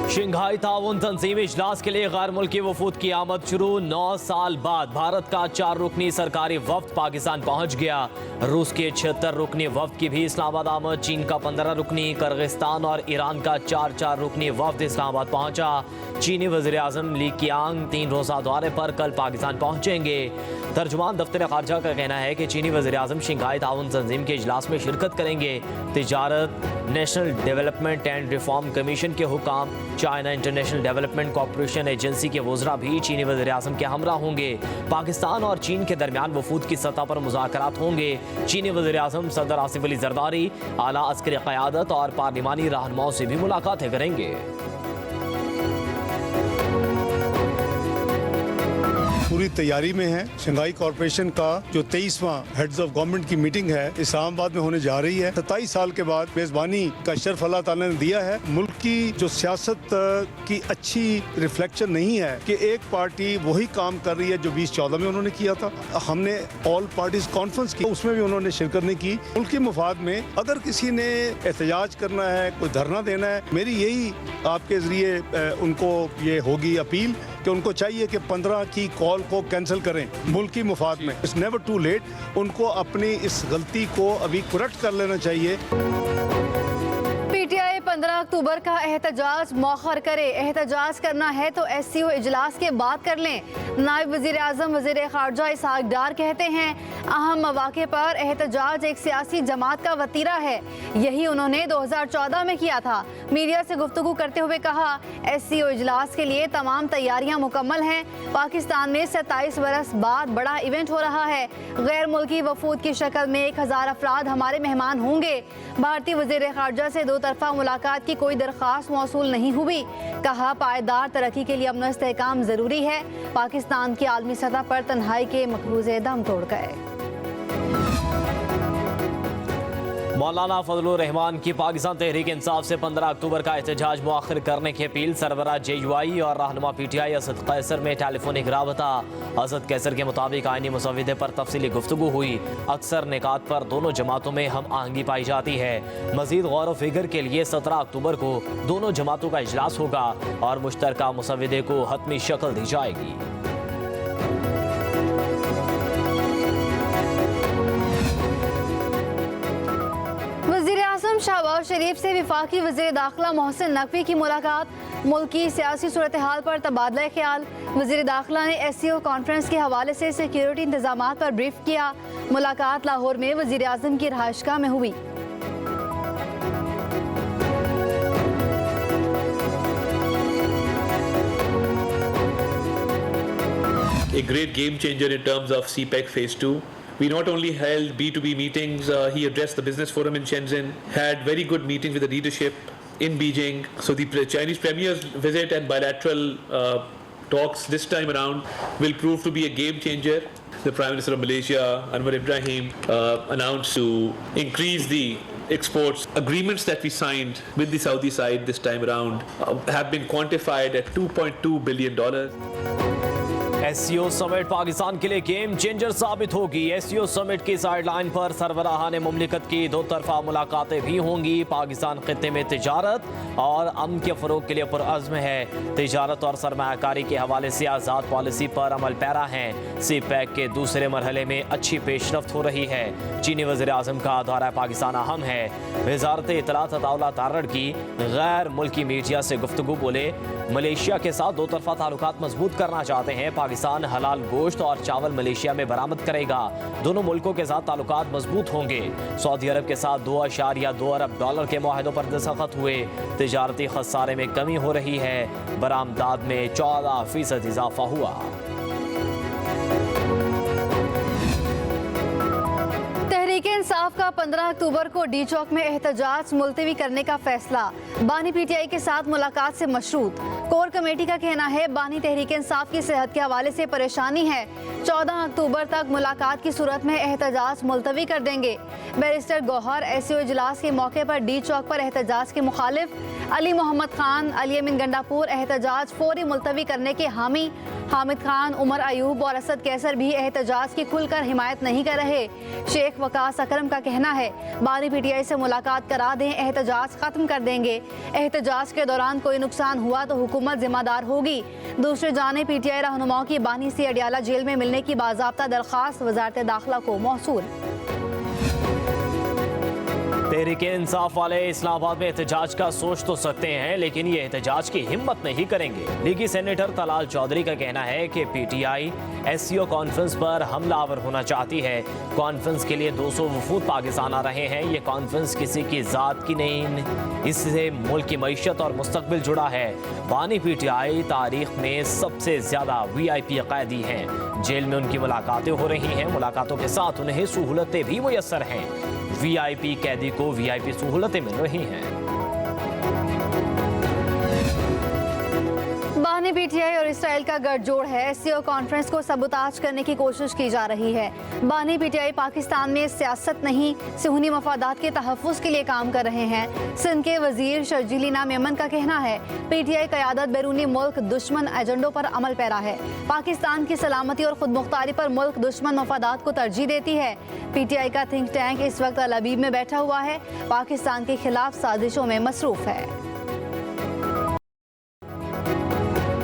Shanghai ताउन तंजीम इजलास के लिए गैर मुल्की वफूद की आमद शुरू। 9 साल बाद भारत का 4 रुकनी सरकारी वफ्द पाकिस्तान पहुंच गया। रूस के 76 रुकनी वफ्द की भी इस्लामाबाद आमद। चीन का 15 रुकनी, किर्गिस्तान और ईरान का 4 रुकनी वफ्द इस्लामाबाद पहुंचा। चीनी वज़ीर आज़म ली कियांग 3 रोज़ा दौरे पर कल पाकिस्तान पहुंचेंगे। तर्जुमान दफ्तर खारजा का कहना है कि चीनी वज़ीर आज़म शंघाई ताउन तंजीम के इजलास में शिरकत करेंगे। तिजारत, national development and reform commission के हुकाम, China international development corporation agency के वज़रा भी चीनी वज़ीर आज़म के हमरा होंगे। पाकिस्तान और चीन के दरमियान वफूद की सतह पर मुज़ाकरात होंगे। चीनी वज़ीर आज़म सदर आसिफ अली ज़रदारी, आला अस्करी क़यादत और पार्लिमानी रहनुमाओं से भी मुलाकातें करेंगे। पूरी तैयारी में है। शंघाई कॉर्पोरेशन का जो 23वां हेड्स ऑफ गवर्नमेंट की मीटिंग है इस्लामाबाद में होने जा रही है। 27 साल के बाद मेजबानी का शर्फ अल्लाह ताला ने दिया है। मुल्क की जो सियासत की अच्छी रिफ्लेक्शन नहीं है कि एक पार्टी वही काम कर रही है जो 2014 में उन्होंने किया था। हमने ऑल पार्टीज कॉन्फ्रेंस की, उसमें भी उन्होंने शिरकत नहीं की। मुल्क के मुफाद में अगर किसी ने एहतजाज करना है, कोई धरना देना है, मेरी यही आपके जरिए उनको ये होगी अपील कि उनको चाहिए कि 15 की कॉल को कैंसिल करें मुल्क की मुफाद में। It's never too late. उनको अपनी इस गलती को अभी करेक्ट कर लेना चाहिए। पीटीआई 15 अक्टूबर का एहतजाज मौखर करे। एहतजाज करना है तो SCO इजलास के बाद कर लें। नायब वज़ीर आज़म वज़ीर ख़ारजा इसहाक़ डार कहते हैं अहम मौक़े पर एहतजाज एक सियासी जमात का वतीरा है। यही उन्होंने 2014 में किया था। मीडिया से गुफ्तगू करते हुए कहा SCO इजलास के लिए तमाम तैयारियां मुकम्मल हैं। पाकिस्तान में 27 बरस बाद बड़ा इवेंट हो रहा है। गैर मुल्की वफूद की शक्ल में 1000 अफराद हमारे मेहमान होंगे। भारतीय वज़ीर ख़ारजा से 2 तरफ़ा मुलाकात की कोई दरख्वास्त मौसूल नहीं हुई। कहा पायदार तरक्की के लिए अमन व इस्तेहकाम ज़रूरी है। पाकिस्तान की आलमी सतह पर तन्हाई के मकरूज़े दम तोड़ गए। मौलाना फजलुर रहमान की पाकिस्तान तहरीक इंसाफ से 15 अक्टूबर का एहतजाज मुअख्खर करने की अपील। सरबराह JUI और रहनुमा PTI असद कैसर में टेलीफोनिक राबता। असद कैसर के मुताबिक आईनी मुसव्विदे पर तफसीली गुफ्तगू हुई। अक्सर निकात पर दोनों जमातों में हम आहंगी पाई जाती है। मजीद गौर व फिक्र के लिए 17 अक्टूबर को दोनों जमातों का इजलास होगा और मुश्तरका मुसव्विदे को हतमी शक्ल दी जाएगी। शहबाज शरीफ से वफाकी वज़ीर दाखिला मोहसिन नकवी की मुलाकात। मुल्क की सियासी सूरत हाल पर तबादला ख्याल। वज़ीर दाखिला ने SCO कॉन्फ्रेंस के हवाले से सिक्योरिटी इंतजाम पर ब्रीफ किया। मुलाकात लाहौर में वज़ीर आज़म की रहायशगाह में हुई। A great game changer in terms of CPEC Phase 2. We not only held B2B meetings, he addressed the business forum in Shenzhen, had very good meetings with the leadership in Beijing. So the Chinese Premier's visit and bilateral talks this time around will prove to be a game changer. The Prime Minister of Malaysia, Anwar Ibrahim, announced to increase the exports. Agreements that we signed with the Saudi side this time around have been quantified at $2.2 billion. SCO summit Pakistan के लिए game changer साबित होगी। SCO summit की sideline पर सरबराहान मुमलिकत की 2 तरफा मुलाकातें भी होंगी। पाकिस्तान खित्ते में तिजारत और अमन के फ़रोग के लिए पुरअज़्म है। तिजारत और सरमायाकारी के हवाले से आज़ाद पॉलिसी पर अमल पैरा हैं। CPEC के दूसरे मरहले में अच्छी पेशरफ्त हो रही है। चीनी वज़ीर आज़म का दौरा पाकिस्तान अहम है। वज़ारत इत्तलात अताउल्लाह तारड़ की गैर मुल्की मीडिया से गुफ्तगू बोले मलेशिया के साथ 2 तरफा ताल्लुकात मजबूत करना चाहते हैं। पाकिस्तान हलाल गोश्त और चावल मलेशिया में बरामद करेगा। दोनों मुल्कों के साथ ताल्लुकात मजबूत होंगे। सऊदी अरब के साथ $2.2 अरब के मुआहदों पर दस्तखत हुए। तिजारती खसारे में कमी हो रही है। बरामदात में 14% इजाफा हुआ। इंसाफ का 15 अक्टूबर को डी चौक में एहतजाज मुलतवी करने का फैसला। बानी PTI के साथ मुलाकात से मशरूत। कोर कमेटी का कहना है बानी तहरीक इंसाफ की सेहत के हवाले से परेशानी है। 14 अक्टूबर तक मुलाकात की सूरत में एहतजाज मुलतवी कर देंगे। बैरिस्टर गौहर SCO इजलास के मौके पर डी चौक पर एहतजाज के मुखालिफ। अली मोहम्मद खान, अली अमीन गंडापुर एहतजाज फौरी मुलतवी करने के हामी। हामिद खान, उमर अयूब और असद कैसर भी एहतजाज की खुलकर हिमायत नहीं कर रहे। शेख वकास अकरम का कहना है बानी पीटीआई से मुलाकात करा दें, एहतजाज खत्म कर देंगे। एहतजाज के दौरान कोई नुकसान हुआ तो हुकूमत जिम्मेदार होगी। दूसरी जानिब पीटीआई रहनुमाओं की बानी से अडियाला जेल में मिलने की बाज़ाब्ता दरख्वास्त वज़ारत दाखिला को मौसूल। तहरीक इंसाफ वाले इस्लामाबाद में एहतजाज का सोच तो सकते हैं, लेकिन ये एहतजाज की हिम्मत नहीं करेंगे। लीगी सेनेटर तलाल चौधरी का कहना है कि पीटीआई एससीओ कॉन्फ्रेंस पर हमलावर होना चाहती है। कॉन्फ्रेंस के लिए 200 वफूद पाकिस्तान आ रहे हैं। ये कॉन्फ्रेंस किसी की ज़ात की नहीं, इससे मुल्क की मईशत और मुस्तकबिल जुड़ा है। बानी पीटीआई तारीख में सबसे ज़्यादा VIP कैदी हैं। जेल में उनकी मुलाकातें हो रही हैं। मुलाकातों के साथ उन्हें सहूलतें भी मुयस्सर हैं। VIP कैदी को VIP सहूलतें मिल रही हैं। बानी पीटीआई और इसराइल का गठजोड़ है। एससीओ कॉन्फ्रेंस को सबूताज करने की कोशिश की जा रही है। बानी पीटीआई पाकिस्तान में सियासत नहीं, सिहूनी मफादात के तहफ़्फ़ुज़ के लिए काम कर रहे हैं। सिंध के वजीर शर्जीली नाम मेमन का कहना है पीटीआई क़यादत बैरूनी मुल्क दुश्मन एजेंडों पर अमल पैरा है। पाकिस्तान की सलामती और खुद मुख्तारी पर मुल्क दुश्मन मफादात को तरजीह देती है। पीटीआई का थिंक टैंक इस वक्त अल अबीब में बैठा हुआ है, पाकिस्तान के खिलाफ साजिशों में मसरूफ़ है।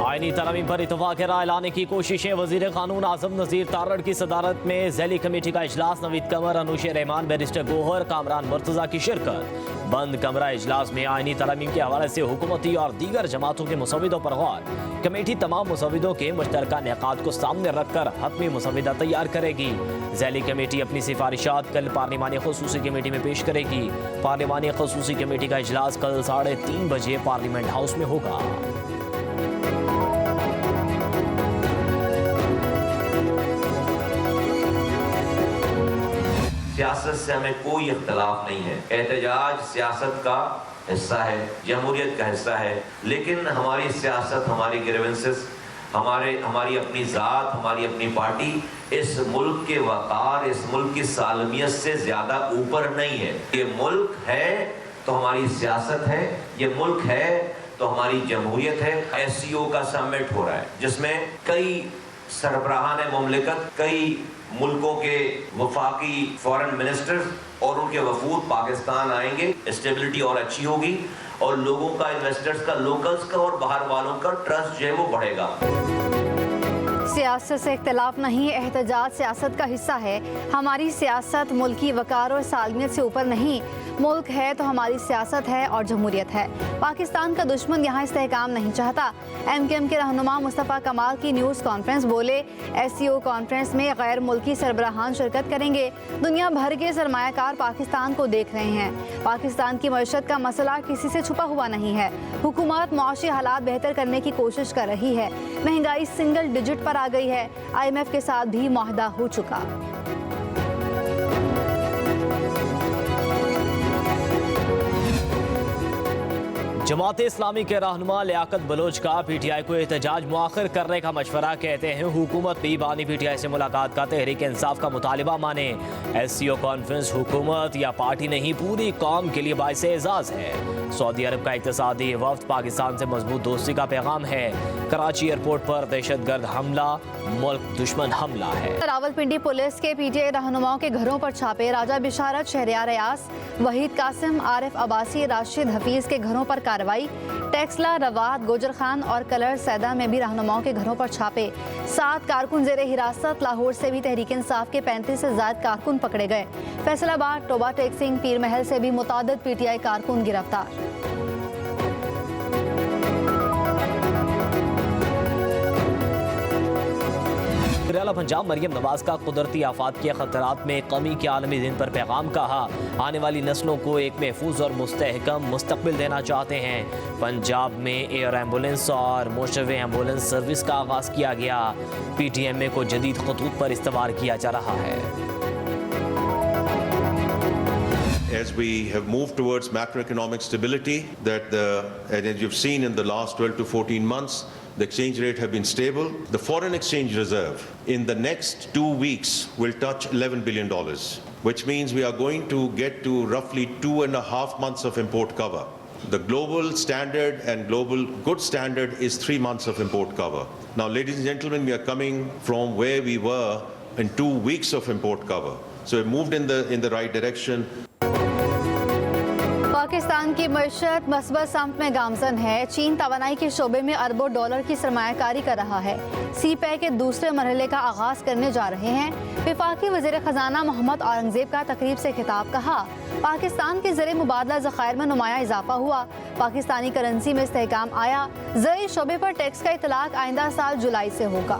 आईनी तरमीम पर इत्तफाक राय लाने की कोशिशें। वजीर कानून आजम नज़ीर तारड़ की सदारत में ज़ैली कमेटी का इजलास। नवीद कमर, अनुश रहमान, बैरिस्टर गोहर, कामरान मुर्तज़ा की शिरकत। बंद कमरा इजलास में आईनी तरमीम के हवाले से हुकूमती और दीगर जमातों के मुसव्विदों पर गौर। कमेटी तमाम मुसव्विदों के मुश्तरका निकात को सामने रखकर हतमी मुसव्विदा तैयार करेगी। ज़ैली कमेटी अपनी सिफारिशात कल पार्लिमानी खसूसी कमेटी में पेश करेगी। पार्लिमानी खसूसी कमेटी का इजलास कल 3:30 बजे पार्लियामेंट हाउस में होगा। सियासत से हमें कोई इख्तलाफ नहीं है। एहतजाज सियासत का हिस्सा है, जमहूरियत का हिस्सा है, लेकिन हमारी सियासत, हमारी ग्रीवेंसेस, हमारी अपनी ज़ात, हमारी अपनी पार्टी इस मुल्क के वक़ार, इस मुल्क की सालमियत से ज़्यादा ऊपर नहीं है। ये मुल्क है तो हमारी सियासत है, ये मुल्क है तो हमारी जमहूरियत है। एससीओ का समिट हो रहा है जिसमें कई सरबराहान मुमलिकत, कई मुल्कों के वफाकी फॉरेन मिनिस्टर्स और उनके वफूद पाकिस्तान आएंगे। स्टेबिलिटी और अच्छी होगी और लोगों का, इन्वेस्टर्स का, लोकल्स का और बाहर वालों का ट्रस्ट जो है वो बढ़ेगा। सियासत से इख्तलाफ नहीं, एहतजाज सियासत का हिस्सा है। हमारी सियासत मुल्की वकार और सालमियत से ऊपर नहीं। मुल्क है तो हमारी सियासत है और जमहूरियत है। पाकिस्तान का दुश्मन यहाँ इस्तेहकाम नहीं चाहता। MKM के रहनुमा मुस्तफ़ा कमाल की न्यूज़ कॉन्फ्रेंस बोले एससीओ कॉन्फ्रेंस में गैर मुल्की सरबराहान शिरकत करेंगे। दुनिया भर के सरमायाकार पाकिस्तान को देख रहे हैं। पाकिस्तान की मईशत का मसला किसी से छुपा हुआ नहीं है। हुकूमत मुआशी हालात बेहतर करने की कोशिश कर रही है। महंगाई सिंगल डिजिट पर आ गई है। IMF के साथ भी मुआहदा हो चुका। जमात इस्लामी के रहनुमा लियाकत बलोच का PTI को एहतजाज मुआखर करने का मशवरा। कहते हैं हुकूमत भी बानी PTI से मुलाकात का तहरीक इंसाफ का मुतालिबा माने। एससीओ कॉन्फ्रेंस हुकूमत या पार्टी नहीं, पूरी कौम के लिए बाइस एजाज है। सऊदी अरब का इक़्तिसादी वफ्द पाकिस्तान से मजबूत दोस्ती का पैगाम है। कराची एयरपोर्ट पर दहशतगर्द हमला मुल्क दुश्मन हमला है। रावलपिंडी पुलिस के PTI रहनुमाओं के घरों पर छापे। राजा बिशारत, शहरियार अयास, वहीद कासिम, आरिफ अब्बासी, राशिद हफीज के घरों पर कार्रवाई। टेक्सला, रवात, गोजर खान और कलर सैदा में भी रहनुमाओं के घरों पर छापे। 7 कारकुन जेर हिरासत। लाहौर से भी तहरीक इंसाफ के 35 से ज़ायद कारकुन पकड़े गए। फैसलाबाद, टोबा टेक सिंह, पीर महल से भी मुतादिद PTI कारकुन गिरफ्तार। वज़ीर-ए-आला पंजाब मरियम नवाज का कुदरती आफात के खतरात में कमी के आलमी दिन पर पैगाम कहा। आने वाली नस्लों को एक महफूज और मुस्तहकम मुस्तकबिल देना चाहते हैं। पंजाब में एयर एम्बुलेंस और मोशरवे एम्बुलेंस सर्विस का आगाज किया गया। PTMA को जदीद खतूत पर इस्तेमाल किया जा रहा है। As we have moved towards macroeconomic stability, as you've seen in the last 12 to 14 months, the exchange rate have been stable. The foreign exchange reserve in the next 2 weeks will touch $11 billion, which means we are going to get to roughly 2.5 months of import cover. The global standard and global good standard is 3 months of import cover. Now, ladies and gentlemen, we are coming from where we were in 2 weeks of import cover. So we've moved in the right direction. Pakistan की मईशत मस्बत सम्त में गामजन है। चीन तवानाई के शोबे में अरबों dollar की सरमायाकारी कर रहा है। CPEC के दूसरे मरहले का आगाज करने जा रहे हैं। वफाकी वज़ीर ख़जाना मोहम्मद औरंगज़ेब का तकरीब से खिताब कहा, पाकिस्तान के ज़रिए मुबादला ज़खायर में नुमाया इजाफा हुआ। पाकिस्तानी करेंसी में इस्तेहकाम आया। ज़रिए शोबे पर टैक्स का इतलाक आइंदा साल जुलाई से होगा।